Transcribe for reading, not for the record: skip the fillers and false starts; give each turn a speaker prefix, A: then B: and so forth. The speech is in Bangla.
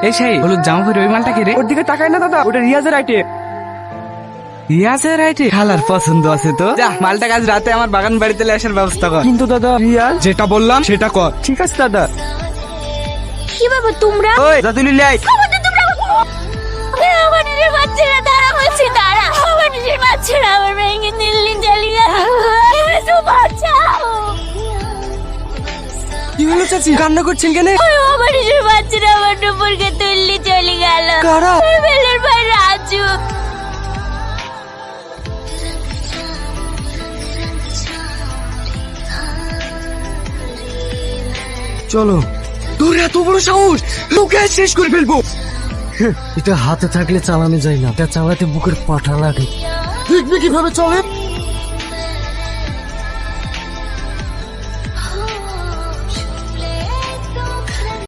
A: এই সেই হলুদ জামা পরে ওই মালটা কে রে?
B: ওর দিকে তাকায় না দাদা, ওটা রিয়াজের আইটেম।
A: রিয়াজের আইটি খালার পছন্দ আছে তো। যা মালটা আজ রাতে আমার বাগান বাড়িতে আসার ব্যবস্থা কর।
B: কিন্তু দাদা রিয়াজ।
A: যেটা বললাম সেটা কর।
B: ঠিক আছে দাদা।
C: কি বাবা তোমরা?
B: ওই জাতুলি লাই।
C: আমাদের তোমরা আমার নিজের বাচ্চারা তারা বলছি তারা আমার নিজের বাচ্চারা আমার ভেঙে দিল্লি চলে গেল। তো বাঁচাও।
B: কি হলো চাচি, কান্না করছেন কেন?
C: আমার নিজের বাচ্চারা আমার দুপুরকে দিল্লি চলে গেল।
B: কারা?
C: বেলের ভাই রাজু।
B: চলো। তোর এত বড় সাহস, তোকে আজ শেষ করে ফেলবো।
D: এটা হাতে থাকলে চালানো যায় না, এটা চালাতে বুকের পাঠা লাগে। দেখবি কিভাবে চলে।